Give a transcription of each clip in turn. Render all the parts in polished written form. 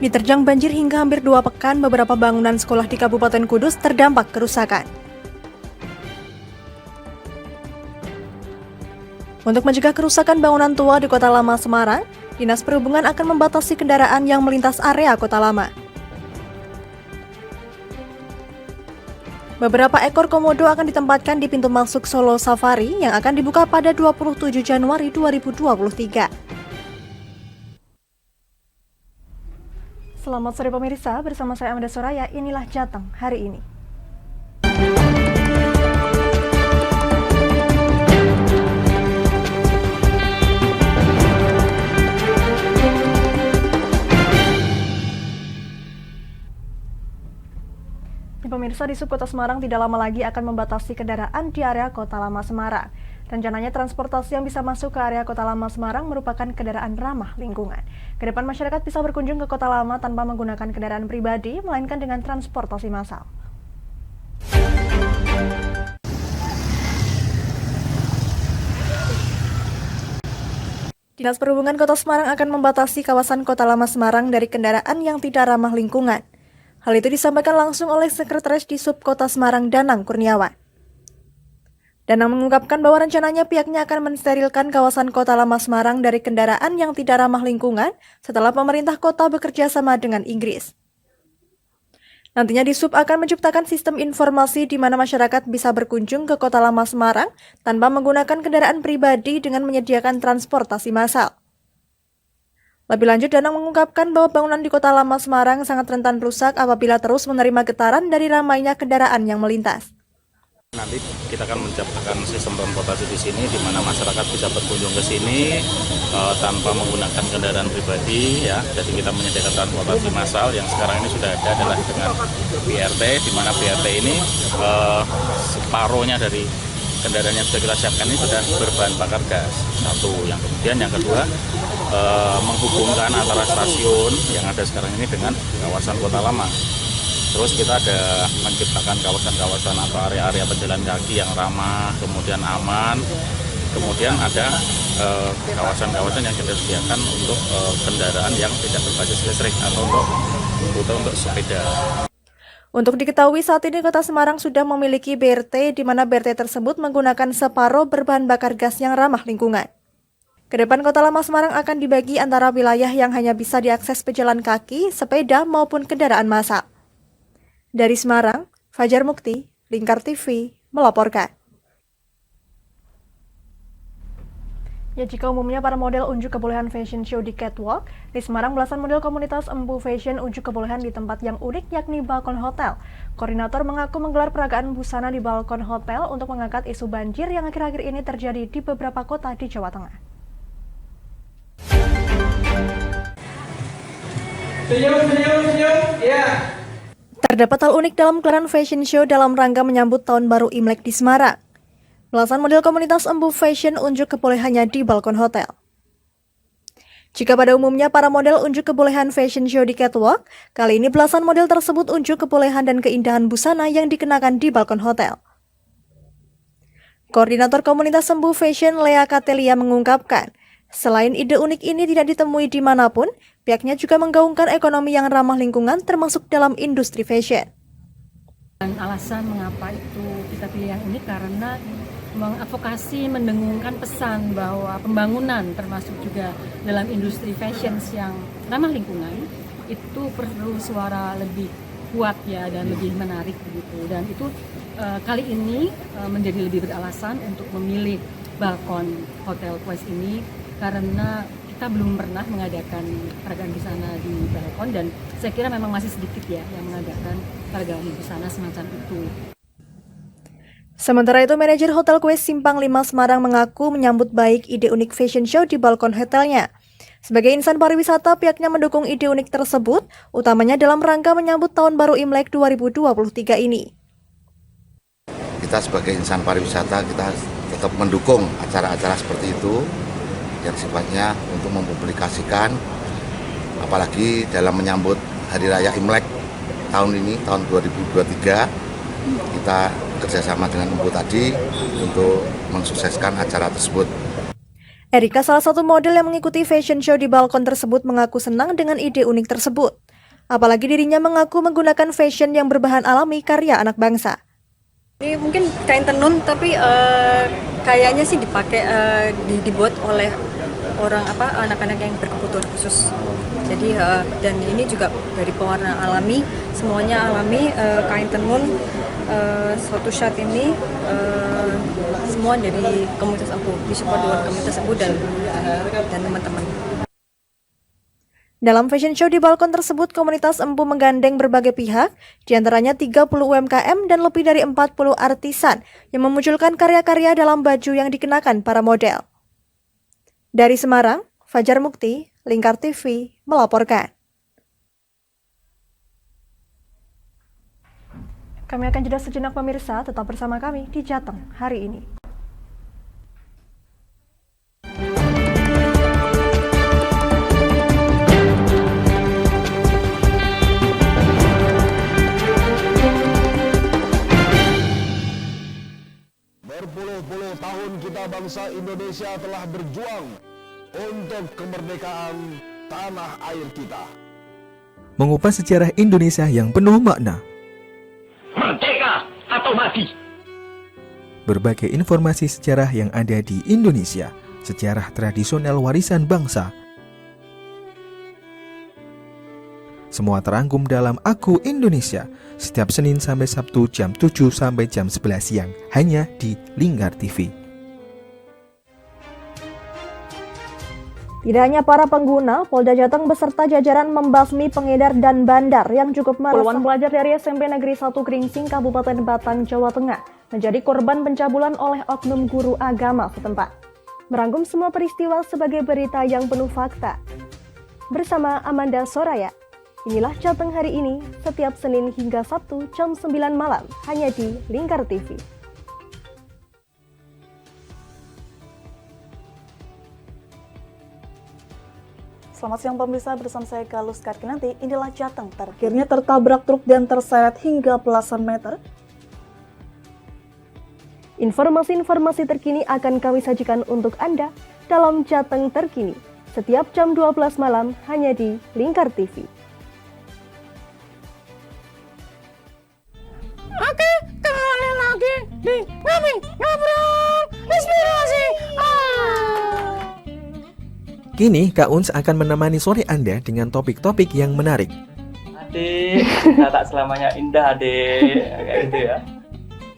Diterjang banjir hingga hampir 2 pekan, beberapa bangunan sekolah di Kabupaten Kudus terdampak kerusakan. Untuk mencegah kerusakan bangunan tua di Kota Lama Semarang, Dinas Perhubungan akan membatasi kendaraan yang melintas area Kota Lama. Beberapa ekor komodo akan ditempatkan di pintu masuk Solo Safari yang akan dibuka pada 27 Januari 2023. Selamat sore pemirsa, bersama saya Amanda Soraya, inilah Jateng hari ini. Pemirsa, di Subkota Semarang tidak lama lagi akan membatasi kendaraan di area Kota Lama Semarang. Rencananya transportasi yang bisa masuk ke area Kota Lama Semarang merupakan kendaraan ramah lingkungan. Kedepan masyarakat bisa berkunjung ke Kota Lama tanpa menggunakan kendaraan pribadi, melainkan dengan transportasi massal. Dinas Perhubungan Kota Semarang akan membatasi kawasan Kota Lama Semarang dari kendaraan yang tidak ramah lingkungan. Hal itu disampaikan langsung oleh Sekretaris di Subkota Semarang, Danang Kurniawan. Danang mengungkapkan bahwa rencananya pihaknya akan mensterilkan kawasan Kota Lama Semarang dari kendaraan yang tidak ramah lingkungan setelah pemerintah kota bekerja sama dengan Inggris. Nantinya di Sub akan menciptakan sistem informasi di mana masyarakat bisa berkunjung ke Kota Lama Semarang tanpa menggunakan kendaraan pribadi dengan menyediakan transportasi massal. Lebih lanjut, Danang mengungkapkan bahwa bangunan di Kota Lama Semarang sangat rentan rusak apabila terus menerima getaran dari ramainya kendaraan yang melintas. Nanti kita akan menciptakan sistem transportasi di sini, di mana masyarakat bisa berkunjung ke sini tanpa menggunakan kendaraan pribadi, ya. Jadi kita menyediakan transportasi massal yang sekarang ini sudah ada adalah dengan BRT, di mana BRT ini separuhnya dari kendaraan yang sudah kita siapkan ini sudah berbahan bakar gas. Satu, yang kemudian yang kedua menghubungkan antara stasiun yang ada sekarang ini dengan kawasan Kota Lama. Terus kita ada menciptakan kawasan-kawasan atau area-area pejalan kaki yang ramah, kemudian aman. Kemudian ada kawasan-kawasan yang kita sediakan untuk kendaraan yang tidak berbasis listrik atau untuk sepeda. Untuk diketahui, saat ini Kota Semarang sudah memiliki BRT, di mana BRT tersebut menggunakan separuh berbahan bakar gas yang ramah lingkungan. Kedepan Kota Lama Semarang akan dibagi antara wilayah yang hanya bisa diakses pejalan kaki, sepeda, maupun kendaraan massal. Dari Semarang, Fajar Mukti, Lingkar TV, melaporkan. Ya, jika umumnya para model unjuk kebolehan fashion show di catwalk, di Semarang belasan model komunitas Empu Fashion unjuk kebolehan di tempat yang unik, yakni balkon hotel. Koordinator mengaku menggelar peragaan busana di balkon hotel untuk mengangkat isu banjir yang akhir-akhir ini terjadi di beberapa kota di Jawa Tengah. Senyum, ya. Terdapat hal unik dalam gelaran fashion show dalam rangka menyambut Tahun Baru Imlek di Semarang. Belasan model komunitas Empu Fashion unjuk kebolehannya di balkon hotel. Jika pada umumnya para model unjuk kebolehan fashion show di catwalk, kali ini belasan model tersebut unjuk kebolehan dan keindahan busana yang dikenakan di balkon hotel. Koordinator komunitas Empu Fashion, Lea Katelia, mengungkapkan, selain ide unik ini tidak ditemui dimanapun, pihaknya juga menggaungkan ekonomi yang ramah lingkungan termasuk dalam industri fashion. Dan alasan mengapa itu kita pilih yang ini karena mengadvokasi, mendengungkan pesan bahwa pembangunan termasuk juga dalam industri fashion yang ramah lingkungan itu perlu suara lebih kuat ya dan lebih menarik begitu. Dan itu kali ini menjadi lebih beralasan untuk memilih balkon Hotel Quest ini karena kita belum pernah mengadakan peragaan busana di balkon dan saya kira memang masih sedikit ya yang mengadakan peragaan busana semacam itu. Sementara itu, manajer Hotel Quest Simpang 5 Semarang mengaku menyambut baik ide unik fashion show di balkon hotelnya. Sebagai insan pariwisata, pihaknya mendukung ide unik tersebut, utamanya dalam rangka menyambut Tahun Baru Imlek 2023 ini. Kita sebagai insan pariwisata, kita tetap mendukung acara-acara seperti itu yang sifatnya untuk mempublikasikan, apalagi dalam menyambut Hari Raya Imlek tahun ini, tahun 2023, kita kerjasama dengan Empu tadi untuk mensukseskan acara tersebut. Erika, salah satu model yang mengikuti fashion show di balkon tersebut, mengaku senang dengan ide unik tersebut. Apalagi dirinya mengaku menggunakan fashion yang berbahan alami karya anak bangsa. Ini mungkin kain tenun, tapi kayaknya sih dibuat oleh anak-anak yang berkebutuhan khusus. Jadi dan ini juga dari pewarna alami, semuanya alami. Kain tenun, satu shot ini semua dari komunitas Empu, disupport oleh komunitas Empu dan teman-teman. Dalam fashion show di balkon tersebut, komunitas Empu menggandeng berbagai pihak, diantaranya 30 UMKM dan lebih dari 40 artisan yang memunculkan karya-karya dalam baju yang dikenakan para model. Dari Semarang, Fajar Mukti, Lingkar TV, melaporkan. Kami akan jeda sejenak pemirsa, tetap bersama kami di Jateng hari ini. Berpuluh-puluh tahun kita bangsa Indonesia telah berjuang untuk kemerdekaan tanah air kita. Mengupas sejarah Indonesia yang penuh makna. Merdeka atau mati. Berbagai informasi sejarah yang ada di Indonesia, sejarah tradisional warisan bangsa. Semua terangkum dalam Aku Indonesia, setiap Senin sampai Sabtu jam 7 sampai jam 11 siang, hanya di Lingkar TV. Tidak hanya para pengguna, Polda Jateng beserta jajaran membasmi pengedar dan bandar yang cukup meresahkan. Puluhan pelajar dari SMP Negeri 1 Gringsing, Kabupaten Batang, Jawa Tengah, menjadi korban pencabulan oleh oknum guru agama setempat. Merangkum semua peristiwa sebagai berita yang penuh fakta. Bersama Amanda Soraya, inilah Jateng hari ini, setiap Senin hingga Sabtu jam 9 malam, hanya di Lingkar TV. Selamat siang pemirsa, bersama saya Galus Karkinanti. Inilah Jateng, akhirnya tertabrak truk dan terseret hingga belasan meter. Informasi-informasi terkini akan kami sajikan untuk Anda dalam Jateng Terkini, setiap jam 12 malam hanya di Lingkar TV. Oke, kembali lagi di Ngobrol Inspirasi. Kini Kak Uns akan menemani sore Anda dengan topik-topik yang menarik. Adik, kita tak selamanya indah, adik. Kayak gitu ya.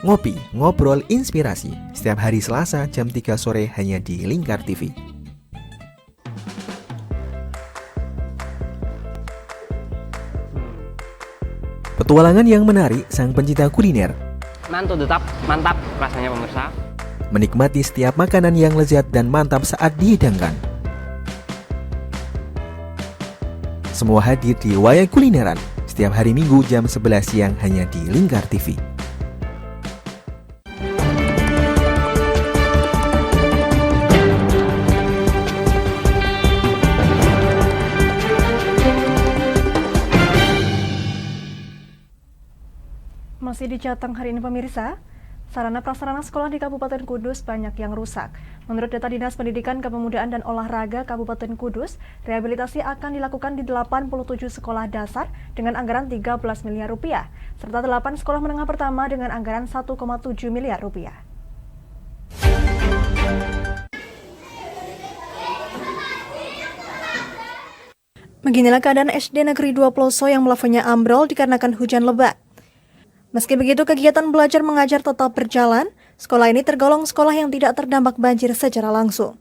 Ngopi, ngobrol inspirasi, setiap hari Selasa jam 3 sore hanya di Lingkar TV. Petualangan yang menarik sang pencinta kuliner. Mantul tetap mantap rasanya pemirsa. Menikmati setiap makanan yang lezat dan mantap saat dihidangkan. Semua hadir di Wayang Kulineran setiap hari Minggu jam 11 siang hanya di Lingkar TV. Masih di Jateng hari ini pemirsa, sarana prasarana sekolah di Kabupaten Kudus banyak yang rusak. Menurut data Dinas Pendidikan Kepemudaan dan Olahraga Kabupaten Kudus, rehabilitasi akan dilakukan di 87 sekolah dasar dengan anggaran 13 miliar rupiah, serta 8 sekolah menengah pertama dengan anggaran 1,7 miliar rupiah. Beginilah keadaan SD Negeri 2 Ploso yang plafonnya ambrol dikarenakan hujan lebat. Meski begitu, kegiatan belajar mengajar tetap berjalan. Sekolah ini tergolong sekolah yang tidak terdampak banjir secara langsung.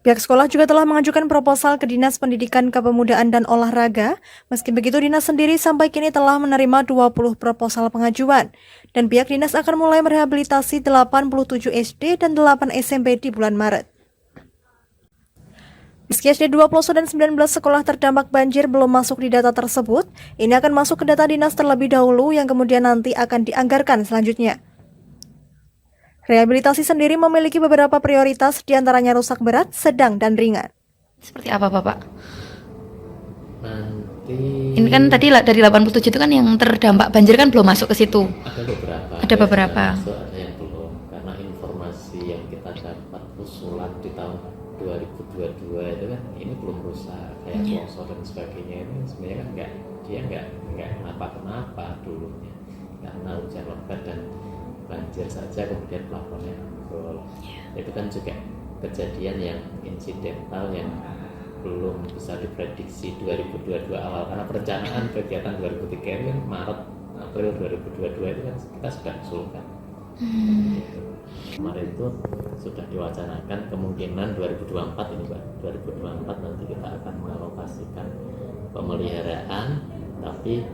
Pihak sekolah juga telah mengajukan proposal ke Dinas Pendidikan Kepemudaan dan Olahraga. Meski begitu, Dinas sendiri sampai kini telah menerima 20 proposal pengajuan. Dan pihak Dinas akan mulai merehabilitasi 87 SD dan 8 SMP di bulan Maret. Meski SD 2 Ploso dan 19 sekolah terdampak banjir belum masuk di data tersebut, ini akan masuk ke data dinas terlebih dahulu yang kemudian nanti akan dianggarkan selanjutnya. Rehabilitasi sendiri memiliki beberapa prioritas, diantaranya rusak berat, sedang, dan ringan. Seperti apa Bapak? Ini kan tadi dari 87 itu kan yang terdampak banjir kan belum masuk ke situ. Ada beberapa. Ada yang belum, karena informasi yang kita dapat usulan di tahun 2022 itu kan ini belum rusak. Kayak longsor dan sebagainya ini sebenarnya kan nggak kenapa-kenapa dulunya, karena hujan lebat dan banjir saja kemudian plafonnya ambrol. Itu kan juga kejadian yang insidental yang belum bisa diprediksi 2022 awal, karena perencanaan kegiatan 2003 ini kan Maret April 2022 itu kan kita sudah usulkan. Gitu. Kemarin itu sudah diwacanakan kemungkinan 2024 ini Pak, 2024 nanti kita akan mengalokasikan pemeliharaan tapi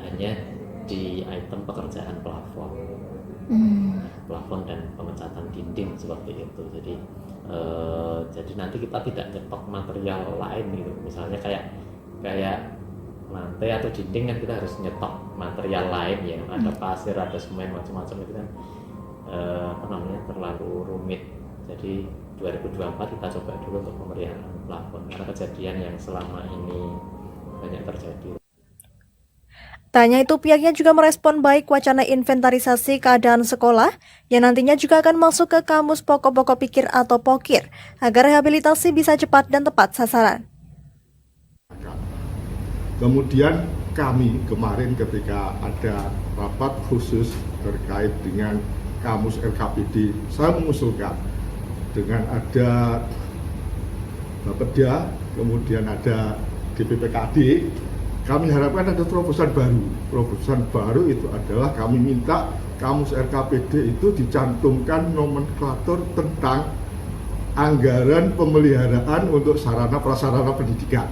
hanya di item pekerjaan plafon. Plafon dan pemecatan dinding seperti itu. Jadi nanti kita tidak nyetok material lain gitu. Misalnya kayak lantai atau dinding kan kita harus nyetok material lain ya. Ada pasir, ada semen, macam-macam itu kan terlalu rumit. Jadi 2024 kita coba dulu untuk pemeliharaan plafon karena kejadian yang selama ini banyak terjadi. Tanya itu pihaknya juga merespon baik wacana inventarisasi keadaan sekolah yang nantinya juga akan masuk ke kamus pokok-pokok pikir atau pokir agar rehabilitasi bisa cepat dan tepat sasaran. Kemudian kami kemarin ketika ada rapat khusus terkait dengan kamus RKPD, saya mengusulkan dengan ada Bapeda, kemudian ada DPPKD, kami harapkan ada terobosan baru. Terobosan baru itu adalah kami minta kamus RKPD itu dicantumkan nomenklatur tentang anggaran pemeliharaan untuk sarana prasarana pendidikan.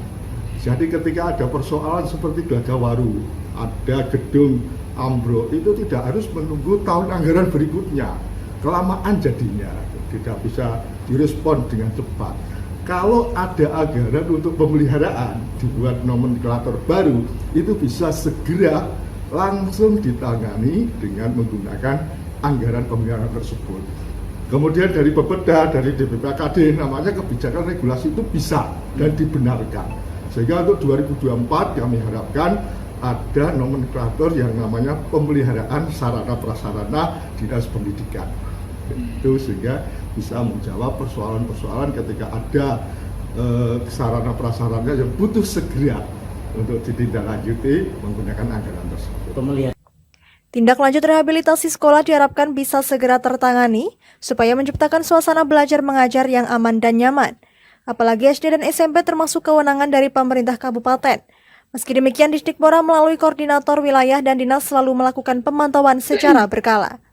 Jadi ketika ada persoalan seperti Gagawaru, ada gedung ambrol, itu tidak harus menunggu tahun anggaran berikutnya. Kelamaan jadinya, tidak bisa direspon dengan cepat. Kalau ada anggaran untuk pemeliharaan dibuat nomenklatur baru, itu bisa segera langsung ditangani dengan menggunakan anggaran pemeliharaan tersebut. Kemudian dari Bapeda, dari DPPKD, namanya kebijakan regulasi itu bisa dan dibenarkan. Sehingga untuk 2024 kami harapkan ada nomenklatur yang namanya pemeliharaan sarana prasarana dinas pendidikan. Itu sehingga bisa menjawab persoalan-persoalan ketika ada sarana prasarana yang butuh segera untuk ditindaklanjuti menggunakan anggaran tersebut. Tindak lanjut rehabilitasi sekolah diharapkan bisa segera tertangani supaya menciptakan suasana belajar mengajar yang aman dan nyaman. Apalagi SD dan SMP termasuk kewenangan dari pemerintah kabupaten. Meski demikian, Distipora melalui koordinator wilayah dan dinas selalu melakukan pemantauan secara berkala.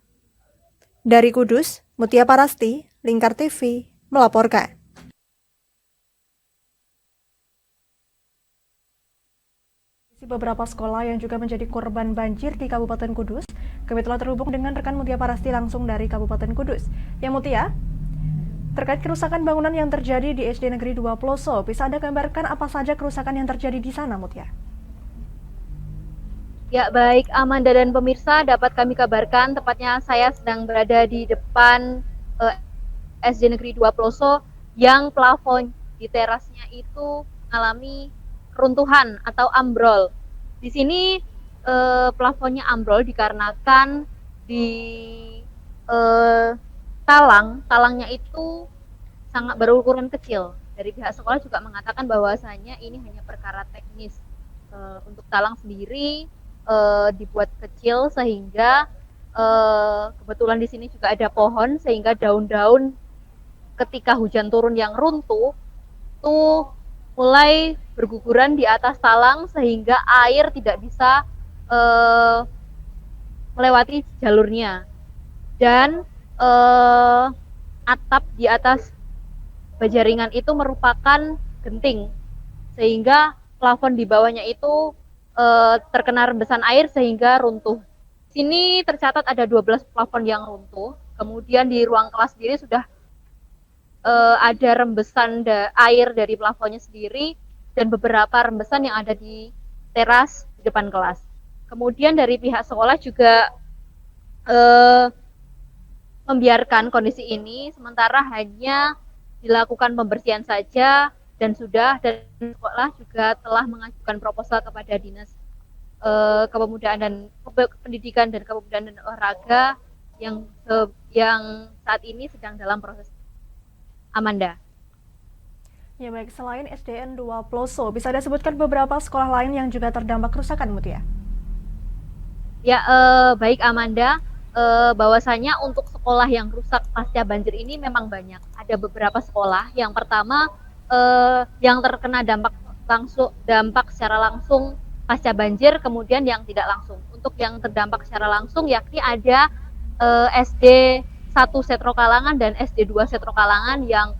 Dari Kudus, Mutia Parasti, Lingkar TV, melaporkan. Beberapa sekolah yang juga menjadi korban banjir di Kabupaten Kudus, kami telah terhubung dengan rekan Mutia Parasti langsung dari Kabupaten Kudus. Ya Mutia, terkait kerusakan bangunan yang terjadi di SD Negeri 2 Ploso, bisa Anda gambarkan apa saja kerusakan yang terjadi di sana, Mutia? Ya, baik Amanda dan pemirsa, dapat kami kabarkan tepatnya saya sedang berada di depan SD Negeri 2 Ploso yang plafon di terasnya itu mengalami keruntuhan atau ambrol. Di sini plafonnya ambrol dikarenakan di talangnya itu sangat berukuran kecil. Dari pihak sekolah juga mengatakan bahwasanya ini hanya perkara teknis. Untuk talang sendiri dibuat kecil sehingga kebetulan di sini juga ada pohon sehingga daun-daun ketika hujan turun yang runtuh itu mulai berguguran di atas talang sehingga air tidak bisa melewati jalurnya, dan atap di atas baja ringan itu merupakan genting sehingga plafon di bawahnya itu terkena rembesan air sehingga runtuh. Sini tercatat ada 12 plafon yang runtuh. Kemudian di ruang kelas sendiri sudah ada rembesan air dari plafonnya sendiri dan beberapa rembesan yang ada di teras di depan kelas. Kemudian dari pihak sekolah juga membiarkan kondisi ini sementara hanya dilakukan pembersihan saja dan sekolah juga telah mengajukan proposal kepada Dinas Kepemudaan dan Pendidikan dan Kepemudaan dan Olahraga yang saat ini sedang dalam proses. Amanda. Ya baik, selain SDN 2 Ploso, bisa disebutkan beberapa sekolah lain yang juga terdampak kerusakan, Mutia? Ya, baik Amanda, bahwasanya untuk sekolah yang rusak pasca banjir ini memang banyak. Ada beberapa sekolah. Yang pertama, yang terkena dampak secara langsung pasca banjir, kemudian yang tidak langsung. Untuk yang terdampak secara langsung, yakni ada SD 1 Setro Kalangan dan SD 2 Setro Kalangan yang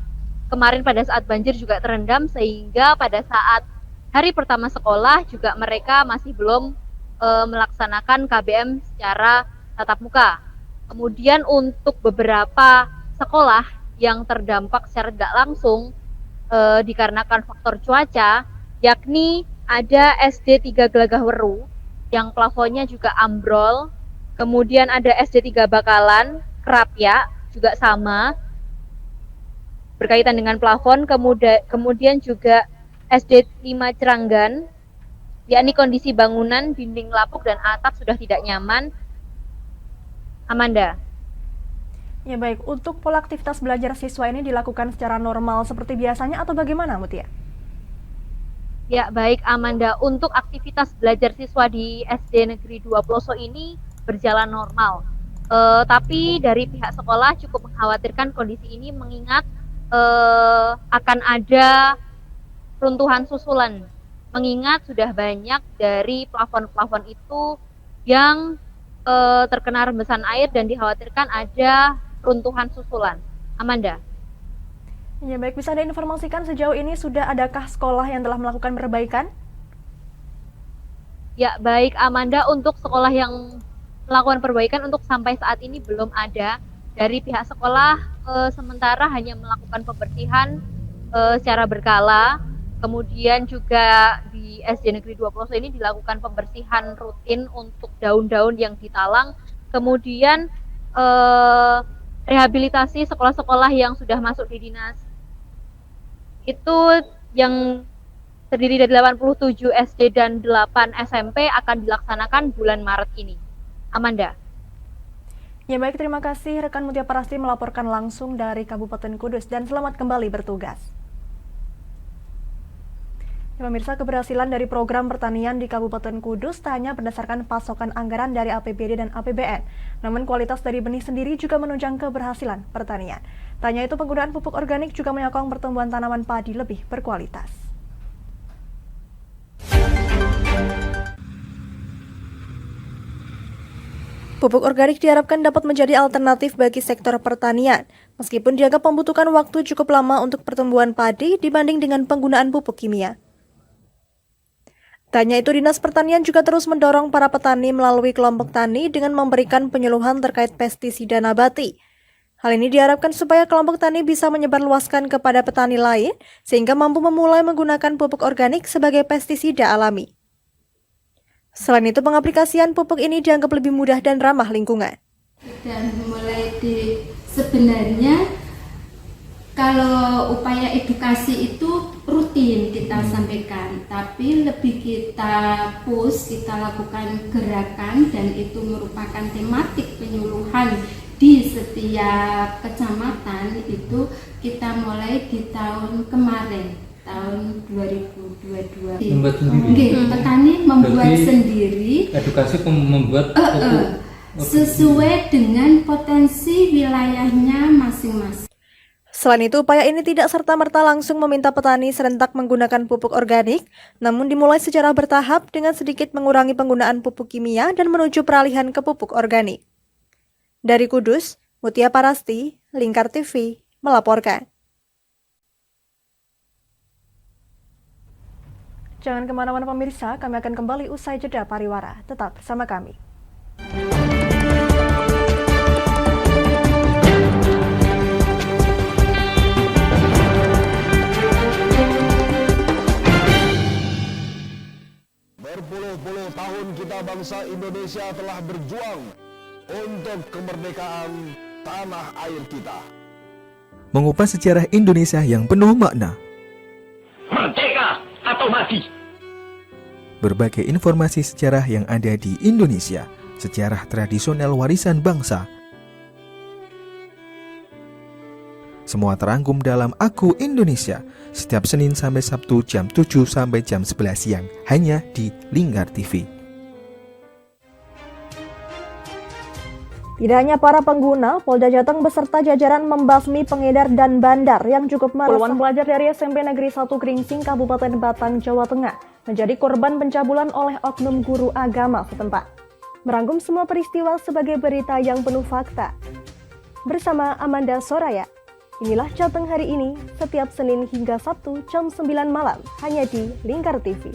kemarin pada saat banjir juga terendam, sehingga pada saat hari pertama sekolah juga mereka masih belum melaksanakan KBM secara tatap muka. Kemudian untuk beberapa sekolah yang terdampak secara tidak langsung dikarenakan faktor cuaca, yakni ada SD 3 Gelagah Weru yang plafonnya juga ambrol, kemudian ada SD 3 Bakalan, Kerapia juga sama berkaitan dengan plafon, kemudian juga SD 5 Ceranggan, yakni kondisi bangunan, dinding lapuk dan atap sudah tidak nyaman. Amanda. Ya baik, untuk pola aktivitas belajar siswa ini dilakukan secara normal seperti biasanya atau bagaimana, Mutia? Ya baik Amanda, untuk aktivitas belajar siswa di SD Negeri 2 Ploso ini berjalan normal. Tapi dari pihak sekolah cukup mengkhawatirkan kondisi ini mengingat akan ada runtuhan susulan, mengingat sudah banyak dari plafon-plafon itu yang terkena rembesan air dan dikhawatirkan ada runtuhan susulan. Amanda. Ya baik, bisa Anda informasikan sejauh ini sudah adakah sekolah yang telah melakukan perbaikan? Ya baik Amanda, untuk sekolah yang melakukan perbaikan untuk sampai saat ini belum ada. Dari pihak sekolah sementara hanya melakukan pembersihan secara berkala. Kemudian juga di SD Negeri 2 Ploso ini dilakukan pembersihan rutin untuk daun-daun yang ditalang. Kemudian rehabilitasi sekolah-sekolah yang sudah masuk di dinas itu yang terdiri dari 87 SD dan 8 SMP akan dilaksanakan bulan Maret ini. Amanda. Ya baik, terima kasih rekan Mutia Parasti melaporkan langsung dari Kabupaten Kudus dan selamat kembali bertugas. Ya, pemirsa, keberhasilan dari program pertanian di Kabupaten Kudus tak hanya berdasarkan pasokan anggaran dari APBD dan APBN, namun kualitas dari benih sendiri juga menunjang keberhasilan pertanian. Tak hanya itu, penggunaan pupuk organik juga menyokong pertumbuhan tanaman padi lebih berkualitas. Pupuk organik diharapkan dapat menjadi alternatif bagi sektor pertanian, meskipun dianggap membutuhkan waktu cukup lama untuk pertumbuhan padi dibanding dengan penggunaan pupuk kimia. Tak hanya itu, Dinas Pertanian juga terus mendorong para petani melalui kelompok tani dengan memberikan penyuluhan terkait pestisida nabati. Hal ini diharapkan supaya kelompok tani bisa menyebarluaskan kepada petani lain, sehingga mampu memulai menggunakan pupuk organik sebagai pestisida alami. Selain itu, pengaplikasian pupuk ini dianggap lebih mudah dan ramah lingkungan. Dan sebenarnya kalau upaya edukasi itu rutin kita sampaikan, tapi lebih kita push, kita lakukan gerakan, dan itu merupakan tematik penyuluhan di setiap kecamatan. Itu kita mulai di tahun kemarin, tahun 2022. Membuat sendiri. Petani membuat sendiri. Edukasi membuat sesuai dengan potensi wilayahnya masing-masing. Selain itu, upaya ini tidak serta-merta langsung meminta petani serentak menggunakan pupuk organik, namun dimulai secara bertahap dengan sedikit mengurangi penggunaan pupuk kimia dan menuju peralihan ke pupuk organik. Dari Kudus, Mutia Parasti, Lingkar TV, melaporkan. Jangan kemana-mana pemirsa, kami akan kembali usai jeda pariwara. Tetap bersama kami. Berpuluh-puluh tahun kita bangsa Indonesia telah berjuang untuk kemerdekaan tanah air kita. Mengupas sejarah Indonesia yang penuh makna. Merdeka atau mati. Berbagai informasi sejarah yang ada di Indonesia, sejarah tradisional warisan bangsa. Semua terangkum dalam Aku Indonesia, setiap Senin sampai Sabtu jam 7 sampai jam 11 siang, hanya di Lingkar TV. Tidak hanya para pengguna, Polda Jateng beserta jajaran membasmi pengedar dan bandar yang cukup meresahkan. Puluhan pelajar dari SMP Negeri 1 Gringsing, Kabupaten Batang, Jawa Tengah menjadi korban pencabulan oleh oknum guru agama setempat. Merangkum semua peristiwa sebagai berita yang penuh fakta. Bersama Amanda Soraya, inilah Jateng hari ini, setiap Senin hingga Sabtu jam 9 malam, hanya di Lingkar TV.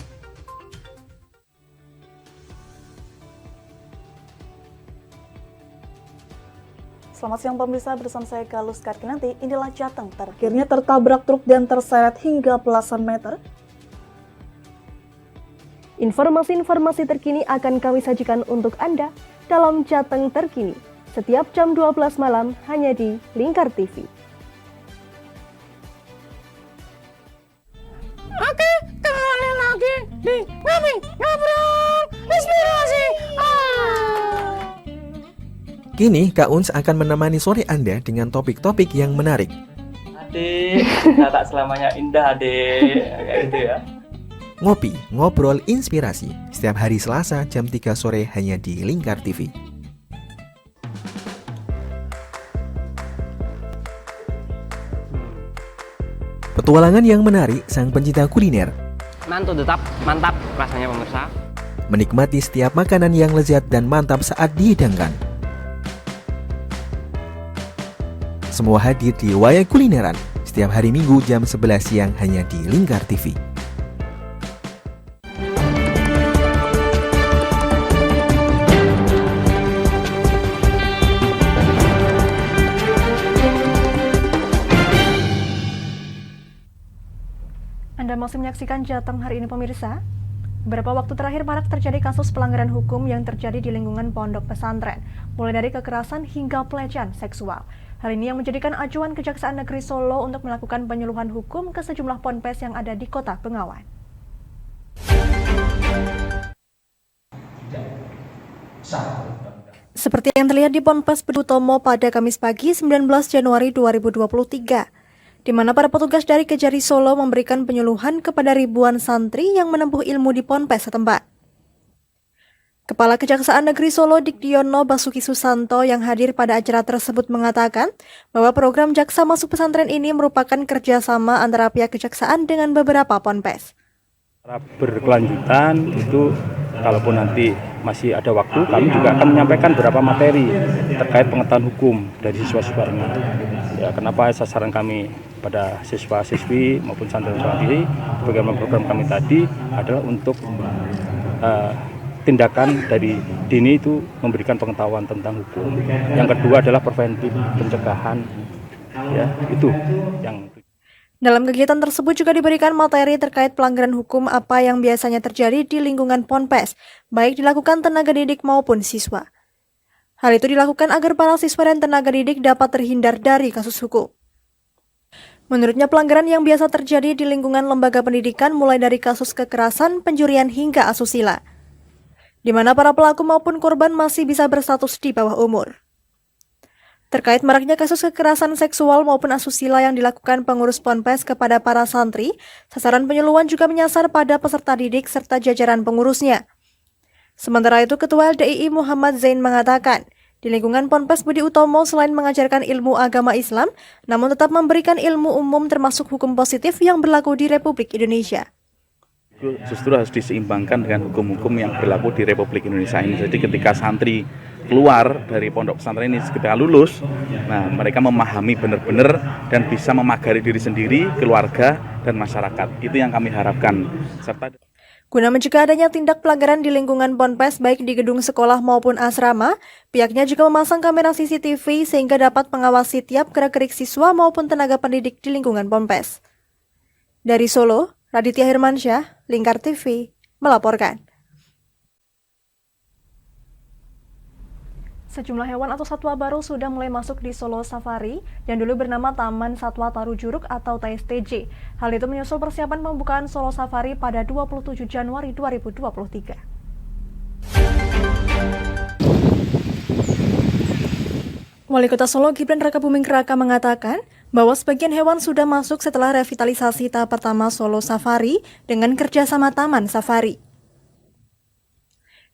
Selamat siang pemirsa, bersama saya Galus Karkinanti. Inilah Jateng terakhirnya tertabrak truk dan terseret hingga belasan meter. Informasi-informasi terkini akan kami sajikan untuk Anda dalam Jateng Terkini, setiap jam 12 malam hanya di Lingkar TV. Oke, kembali lagi di Ngobrol Inspirasi. Kini Kak Uns akan menemani sore Anda dengan topik-topik yang menarik. Adik, tak selamanya indah adik, kayak gitu ya. Ngopi, ngobrol inspirasi, setiap hari Selasa jam 3 sore hanya di Lingkar TV. Petualangan yang menarik sang pencinta kuliner. Mantul tetap, mantap rasanya pemirsa. Menikmati setiap makanan yang lezat dan mantap saat dihidangkan. Semua hadir di Wayai Kulineran, setiap hari Minggu jam 11 siang hanya di Lingkar TV. Anda masih menyaksikan Jateng hari ini pemirsa. Beberapa waktu terakhir marak terjadi kasus pelanggaran hukum yang terjadi di lingkungan pondok pesantren, mulai dari kekerasan hingga pelecehan seksual. Hal ini yang menjadikan acuan Kejaksaan Negeri Solo untuk melakukan penyuluhan hukum ke sejumlah ponpes yang ada di Kota Bengawan. Seperti yang terlihat di Ponpes Utomo pada Kamis pagi 19 Januari 2023, di mana para petugas dari Kejari Solo memberikan penyuluhan kepada ribuan santri yang menempuh ilmu di ponpes setempat. Kepala Kejaksaan Negeri Solo Dikdiono Basuki Susanto yang hadir pada acara tersebut mengatakan bahwa program Jaksa Masuk Pesantren ini merupakan kerjasama antara pihak kejaksaan dengan beberapa ponpes. Berkelanjutan itu, kalaupun nanti masih ada waktu, kami juga akan menyampaikan beberapa materi terkait pengetahuan hukum dari siswa-siswa ini. Ya, kenapa sasaran kami pada siswa-siswi maupun santri-santri, bagaimana program kami tadi adalah untuk tindakan dari dini itu memberikan pengetahuan tentang hukum. Yang kedua adalah preventif, pencegahan. Ya, itu yang. Dalam kegiatan tersebut juga diberikan materi terkait pelanggaran hukum apa yang biasanya terjadi di lingkungan ponpes, baik dilakukan tenaga didik maupun siswa. Hal itu dilakukan agar para siswa dan tenaga didik dapat terhindar dari kasus hukum. Menurutnya pelanggaran yang biasa terjadi di lingkungan lembaga pendidikan mulai dari kasus kekerasan, pencurian hingga asusila, di mana para pelaku maupun korban masih bisa berstatus di bawah umur. Terkait maraknya kasus kekerasan seksual maupun asusila yang dilakukan pengurus ponpes kepada para santri, sasaran penyuluhan juga menyasar pada peserta didik serta jajaran pengurusnya. Sementara itu, Ketua LDII Muhammad Zain mengatakan, di lingkungan Ponpes Budi Utomo selain mengajarkan ilmu agama Islam, namun tetap memberikan ilmu umum termasuk hukum positif yang berlaku di Republik Indonesia. Justru harus diseimbangkan dengan hukum-hukum yang berlaku di Republik Indonesia ini. Jadi ketika santri keluar dari pondok pesantren ini, ketika lulus, nah mereka memahami benar-benar dan bisa memagari diri sendiri, keluarga, dan masyarakat. Itu yang kami harapkan. Serta guna mencegah adanya tindak pelanggaran di lingkungan ponpes baik di gedung sekolah maupun asrama, pihaknya juga memasang kamera CCTV sehingga dapat mengawasi tiap gerak-gerik siswa maupun tenaga pendidik di lingkungan ponpes. Dari Solo, Raditya Hirmansyah, Lingkar TV, melaporkan. Sejumlah hewan atau satwa baru sudah mulai masuk di Solo Safari yang dulu bernama Taman Satwa Taru Juruk atau TSTJ. Hal itu menyusul persiapan pembukaan Solo Safari pada 27 Januari 2023. Wali Kota Solo Gibran Rakabuming Raka mengatakan bahwa sebagian hewan sudah masuk setelah revitalisasi tahap pertama Solo Safari dengan kerjasama Taman Safari.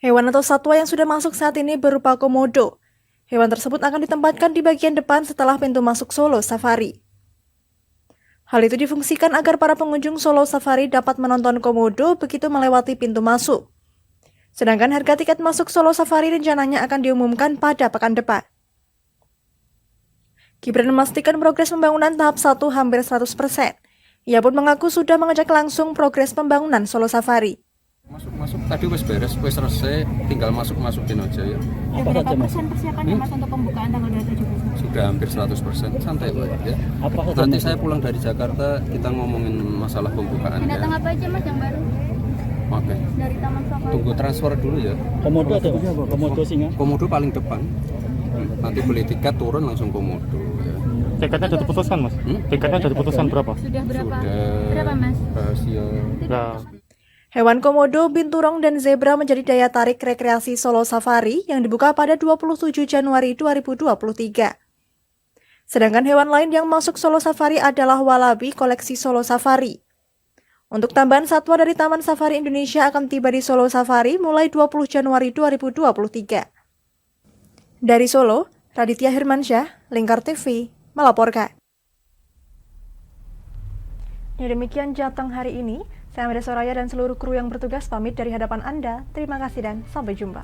Hewan atau satwa yang sudah masuk saat ini berupa komodo. Hewan tersebut akan ditempatkan di bagian depan setelah pintu masuk Solo Safari. Hal itu difungsikan agar para pengunjung Solo Safari dapat menonton komodo begitu melewati pintu masuk. Sedangkan harga tiket masuk Solo Safari rencananya akan diumumkan pada pekan depan. Gibran memastikan progres pembangunan tahap 1 hampir 100%. Ia pun mengaku sudah mengecek langsung progres pembangunan Solo Safari. Masuk tadi wes beres, wes selesai, tinggal masukin aja ya. Berapa persen persiapannya Mas untuk pembukaan tanggal 27? Sudah hampir 100%, santai Pak ya. Nanti saya pulang dari Jakarta, kita ngomongin masalah pembukaan. Binatang apa aja Mas yang baru? Oke. Dari Taman Safari. Tunggu transfer dulu ya. Komodo atau Komodo singa? Komodo paling depan. Nanti beli tiket turun langsung komodo. Ya. Tiketnya sudah diputuskan Mas? Tiketnya sudah diputuskan berapa? Sudah berapa? Sudah. Berapa Mas? Rahasia. Nah. Hewan komodo, binturong, dan zebra menjadi daya tarik rekreasi Solo Safari yang dibuka pada 27 Januari 2023. Sedangkan hewan lain yang masuk Solo Safari adalah walabi koleksi Solo Safari. Untuk tambahan satwa dari Taman Safari Indonesia akan tiba di Solo Safari mulai 20 Januari 2023. Dari Solo, Raditya Hirmansyah, Lingkar TV, melaporkan. Demikian Jateng hari ini. Saya Amanda Soraya dan seluruh kru yang bertugas pamit dari hadapan Anda. Terima kasih dan sampai jumpa.